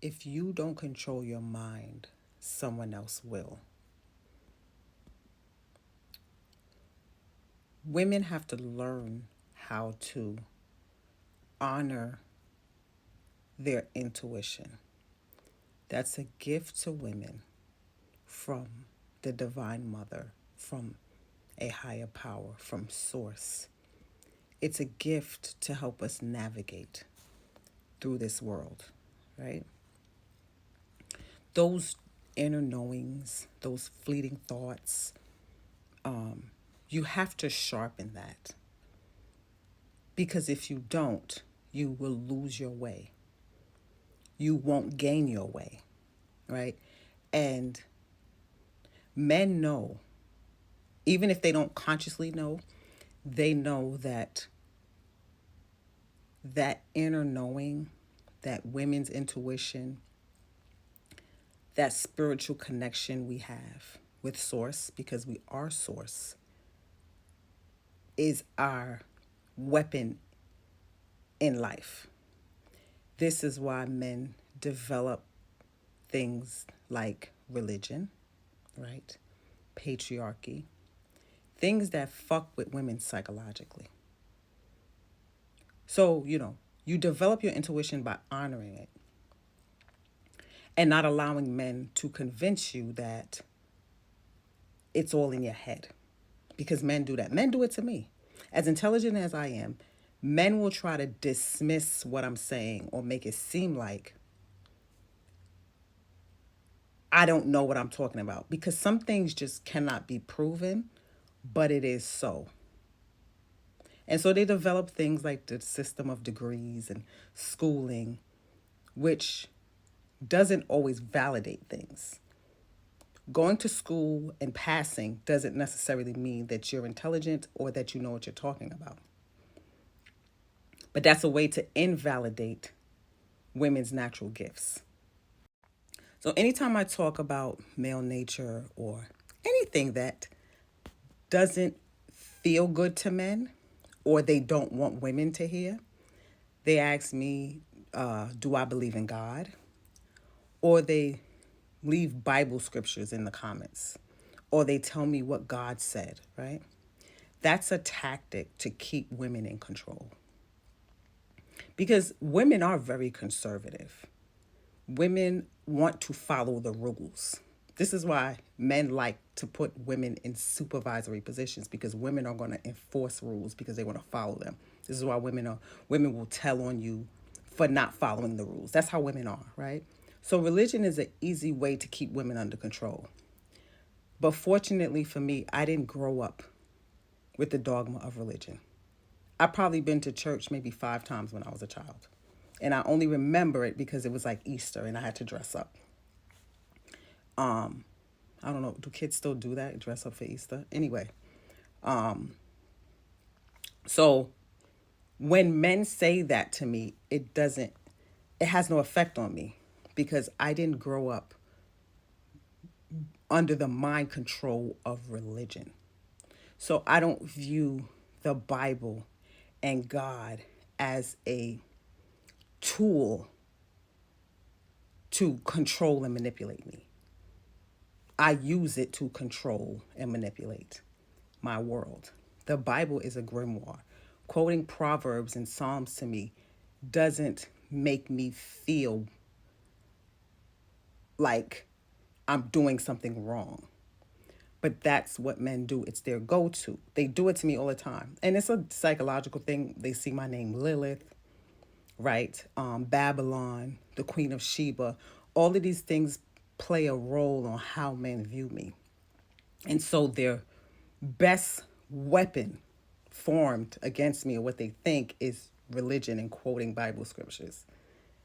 If you don't control your mind, someone else will. Women have to learn how to honor their intuition. That's a gift to women from the Divine Mother, from a higher power, from Source. It's a gift to help us navigate through this world, right? Those inner knowings, those fleeting thoughts, you have to sharpen that. Because if you don't, you will lose your way. You won't gain your way, right? And men know, even if they don't consciously know, they know that that inner knowing, that women's intuition, that spiritual connection we have with Source, because we are Source, is our weapon in life. This is why men develop things like religion, right? Patriarchy, things that fuck with women psychologically. So, you develop your intuition by honoring it and not allowing men to convince you that it's all in your head. Because men do that. Men do it to me. As intelligent as I am, men will try to dismiss what I'm saying or make it seem like I don't know what I'm talking about. Because some things just cannot be proven, but it is so. And so they develop things like the system of degrees and schooling, which doesn't always validate things. Going to school and passing doesn't necessarily mean that you're intelligent or that you know what you're talking about. But that's a way to invalidate women's natural gifts. So anytime I talk about male nature or anything that doesn't feel good to men or they don't want women to hear, they ask me, do I believe in God? Or they leave Bible scriptures in the comments. Or they tell me what God said, right? That's a tactic to keep women in control. Because women are very conservative. Women want to follow the rules. This is why men like to put women in supervisory positions, because women are going to enforce rules because they want to follow them. This is why women will tell on you for not following the rules. That's how women are, right? So religion is an easy way to keep women under control. But fortunately for me, I didn't grow up with the dogma of religion. I've probably been to church maybe 5 times when I was a child. And I only remember it because it was like Easter and I had to dress up. I don't know, do kids still do that? Dress up for Easter? Anyway, so when men say that to me, it has no effect on me because I didn't grow up under the mind control of religion. So I don't view the Bible and God as a tool to control and manipulate me. I use it to control and manipulate my world. The Bible is a grimoire. Quoting Proverbs and Psalms to me doesn't make me feel like I'm doing something wrong. But that's what men do. It's their go to. They do it to me all the time. And it's a psychological thing. They see my name, Lilith, right? Babylon, the Queen of Sheba. All of these things play a role on how men view me. And so their best weapon formed against me, or what they think, is religion and quoting Bible scriptures.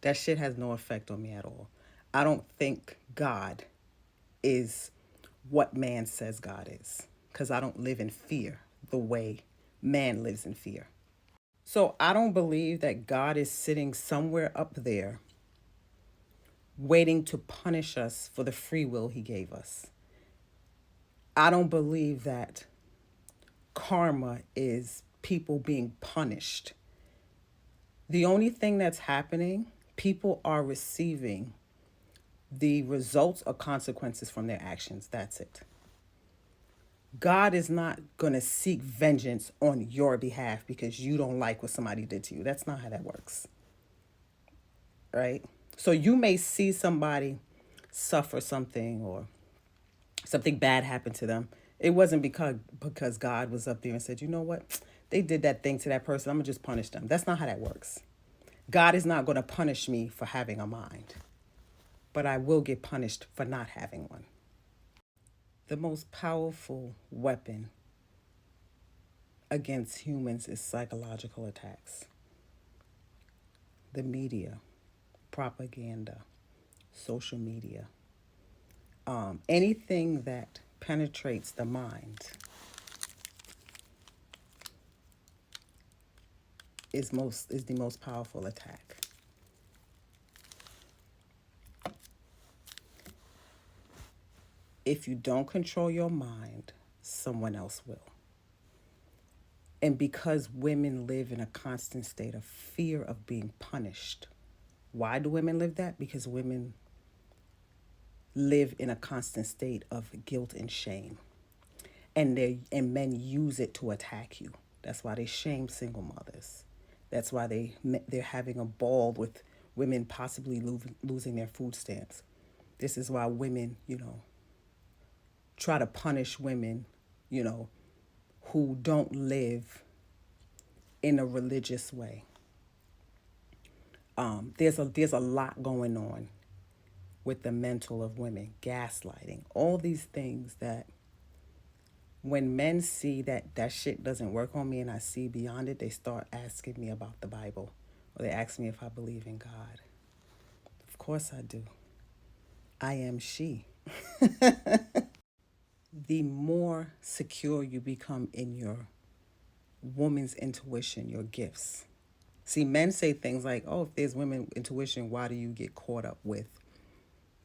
That shit has no effect on me at all. I don't think God is what man says God is, because I don't live in fear the way man lives in fear. So I don't believe that God is sitting somewhere up there waiting to punish us for the free will he gave us. I don't believe that karma is people being punished. The only thing that's happening People are receiving the results or consequences from their actions. That's it. God is not going to seek vengeance on your behalf because you don't like what somebody did to you. That's not how that works, right? So you may see somebody suffer something or something bad happened to them. It wasn't because God was up there and said, you know what? They did that thing to that person. I'm going to just punish them. That's not how that works. God is not going to punish me for having a mind, but I will get punished for not having one. The most powerful weapon against humans is psychological attacks. The media, propaganda, social media, anything that penetrates the mind is the most powerful attack. If you don't control your mind, someone else will. And because women live in a constant state of fear of being punished, why do women live that? Because women live in a constant state of guilt and shame. And men use it to attack you. That's why they shame single mothers. That's why they're having a ball with women possibly losing their food stamps. This is why women, try to punish women, who don't live in a religious way. There's a lot going on with the mental of women, gaslighting, all these things that when men see that shit doesn't work on me and I see beyond it, they start asking me about the Bible or they ask me if I believe in God. Of course I do. I am she. The more secure you become in your woman's intuition, your gifts. See, men say things like, oh, if there's women intuition, why do you get caught up with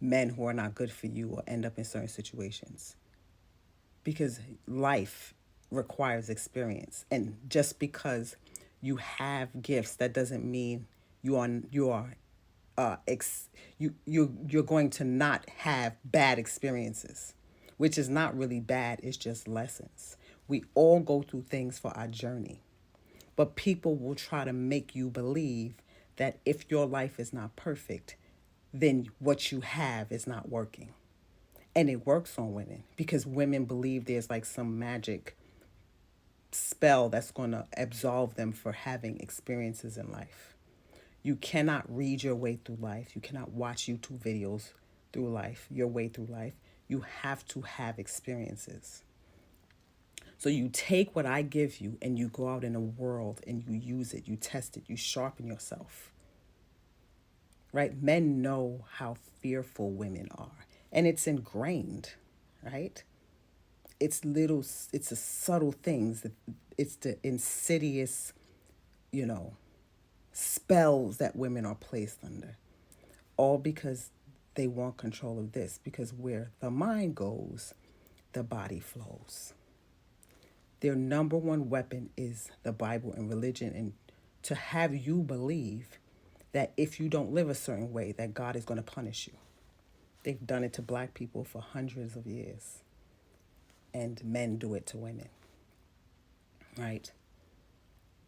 men who are not good for you or end up in certain situations? Because life requires experience. And just because you have gifts, that doesn't mean you're going to not have bad experiences, which is not really bad. It's just lessons. We all go through things for our journey, but people will try to make you believe that if your life is not perfect, then what you have is not working. And it works on women because women believe there's like some magic spell that's going to absolve them for having experiences in life. You cannot read your way through life. You cannot watch YouTube videos through life, your way through life. You have to have experiences. So you take what I give you and you go out in the world and you use it, you test it, you sharpen yourself. Right? Men know how fearful women are, and it's ingrained, right? It's the subtle things, it's the insidious, you know, spells that women are placed under, all because they want control of this, because where the mind goes, the body flows. Their number one weapon is the Bible and religion, and to have you believe that if you don't live a certain way, that God is going to punish you. They've done it to black people for hundreds of years, and men do it to women, right?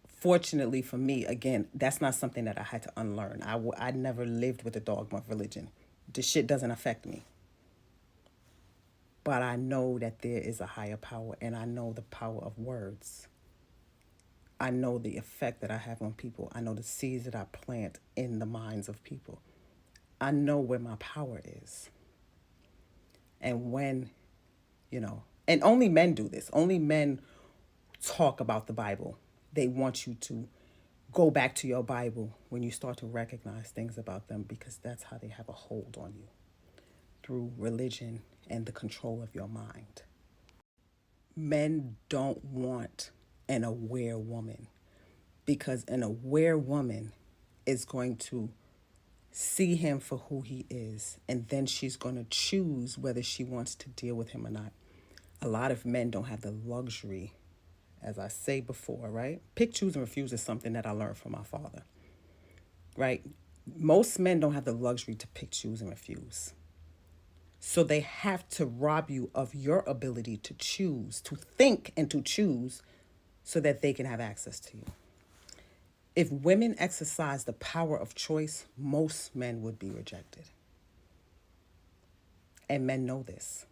Fortunately for me, again, that's not something that I had to unlearn. I never lived with the dogma of religion. This shit doesn't affect me. But I know that there is a higher power, and I know the power of words. I know the effect that I have on people. I know the seeds that I plant in the minds of people. I know where my power is. And when, and only men do this. Only men talk about the Bible. They want you to go back to your Bible when you start to recognize things about them, because that's how they have a hold on you, through religion and the control of your mind. Men don't want an aware woman, because an aware woman is going to see him for who he is, and then she's going to choose whether she wants to deal with him or not. A lot of men don't have the luxury, as I say before, right? Pick, choose, and refuse is something that I learned from my father, right? Most men don't have the luxury to pick, choose, and refuse. So they have to rob you of your ability to choose, to think and to choose so that they can have access to you. If women exercise the power of choice, most men would be rejected. And men know this.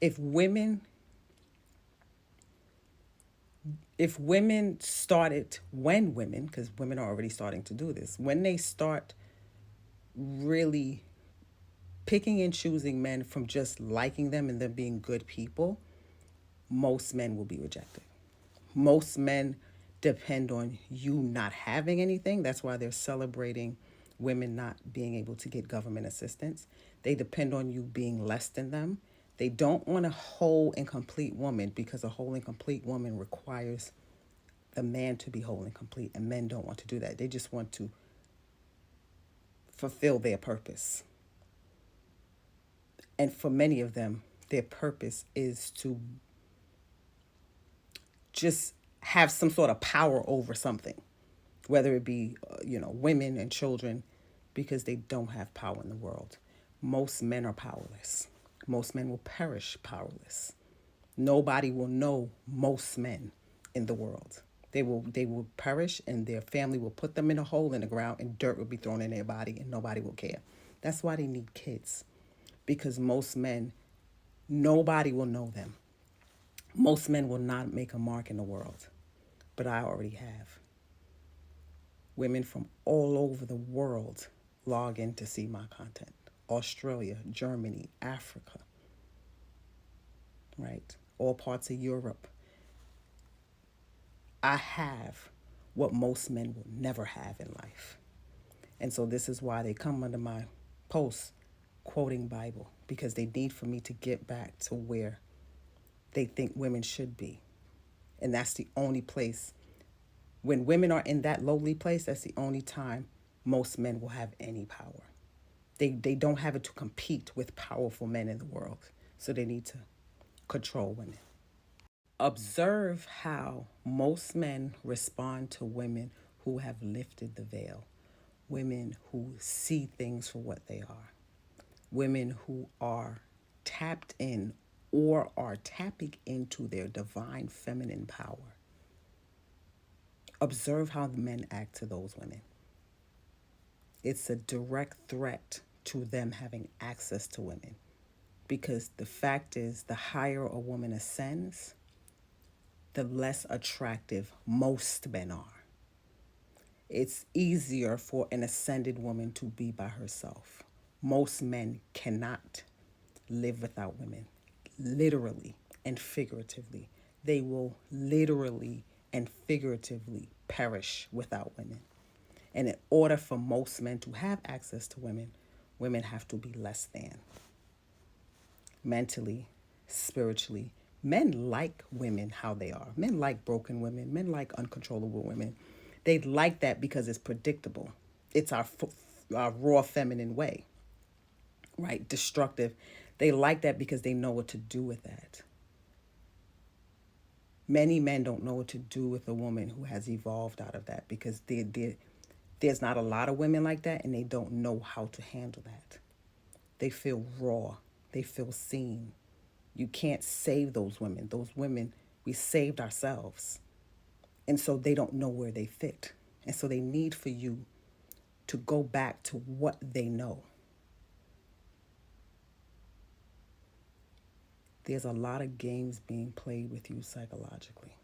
If women if women started, when women, because women are already starting to do this, when they start really picking and choosing men from just liking them and them being good people, most men will be rejected. Most men depend on you not having anything. That's why they're celebrating women not being able to get government assistance. They depend on you being less than them. They don't want a whole and complete woman because a whole and complete woman requires the man to be whole and complete, and men don't want to do that. They just want to fulfill their purpose. And for many of them, their purpose is to just have some sort of power over something, whether it be, women and children, because they don't have power in the world. Most men are powerless. Most men will perish powerless. Nobody will know most men in the world. They will perish, and their family will put them in a hole in the ground, and dirt will be thrown in their body, and nobody will care. That's why they need kids, because most men, nobody will know them. Most men will not make a mark in the world, but I already have. Women from all over the world log in to see my content. Australia, Germany, Africa, right? All parts of Europe. I have what most men will never have in life. And so this is why they come under my posts quoting Bible, because they need for me to get back to where they think women should be. And that's the only place. When women are in that lowly place, that's the only time most men will have any power. They don't have it to compete with powerful men in the world. So they need to control women. Observe how most men respond to women who have lifted the veil, women who see things for what they are, women who are tapped in or are tapping into their divine feminine power. Observe how the men act to those women. It's a direct threat to them having access to women, because the fact is, the higher a woman ascends, the less attractive most men are. It's easier for an ascended woman to be by herself. Most men cannot live without women, literally and figuratively. They will literally and figuratively perish without women. And in order for most men to have access to women, women have to be less than. Mentally, spiritually, men like women how they are. Men like broken women. Men like uncontrollable women. They like that because it's predictable. It's our raw feminine way, right? Destructive. They like that because they know what to do with that. Many men don't know what to do with a woman who has evolved out of that, because there's not a lot of women like that, and they don't know how to handle that. They feel raw. They feel seen. You can't save those women. Those women, we saved ourselves. And so they don't know where they fit. And so they need for you to go back to what they know. There's a lot of games being played with you psychologically.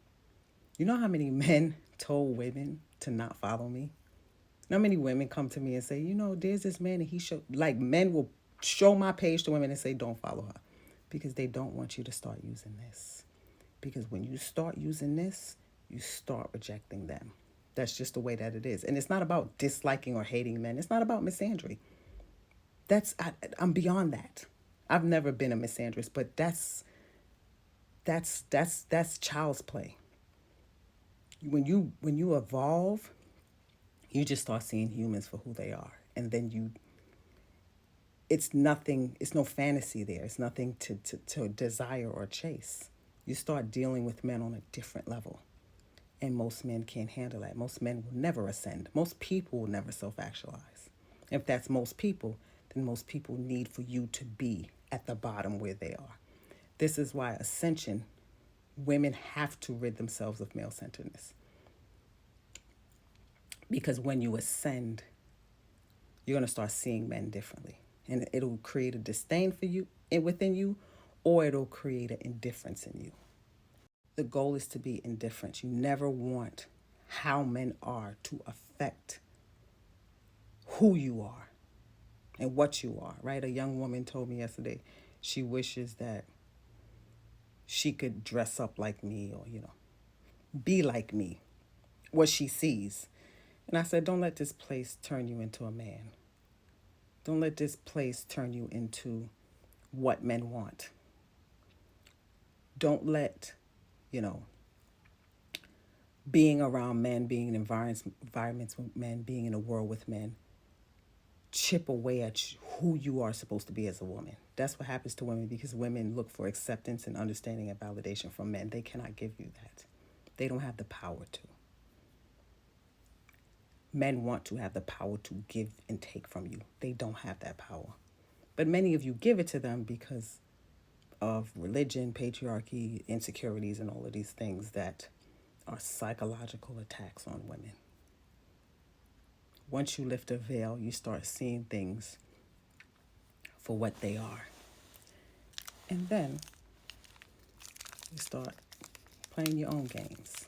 You know how many men told women to not follow me? You know how many women come to me and say, there's this man and he showed, like, men will show my page to women and say, don't follow her, because they don't want you to start using this. Because when you start using this, you start rejecting them. That's just the way that it is. And it's not about disliking or hating men. It's not about misandry. I'm beyond that. I've never been a misandrist, but that's child's play. When you evolve, you just start seeing humans for who they are. And then it's nothing, it's no fantasy there. It's nothing to desire or chase. You start dealing with men on a different level. And most men can't handle that. Most men will never ascend. Most people will never self-actualize. If that's most people, then most people need for you to be at the bottom where they are. This is why ascension, women have to rid themselves of male centeredness. Because when you ascend, you're going to start seeing men differently. And it'll create a disdain for you within you, or it'll create an indifference in you. The goal is to be indifferent. You never want how men are to affect who you are and what you are, right? A young woman told me yesterday she wishes that she could dress up like me or, be like me, what she sees. And I said, don't let this place turn you into a man. Don't let this place turn you into what men want. Don't let, you know, being around men, being in environments with men, being in a world with men, chip away at who you are supposed to be as a woman. That's what happens to women because women look for acceptance and understanding and validation from men. They cannot give you that. They don't have the power to. Men want to have the power to give and take from you. They don't have that power. But many of you give it to them because of religion, patriarchy, insecurities, and all of these things that are psychological attacks on women. Once you lift a veil, you start seeing things for what they are. And then you start playing your own games.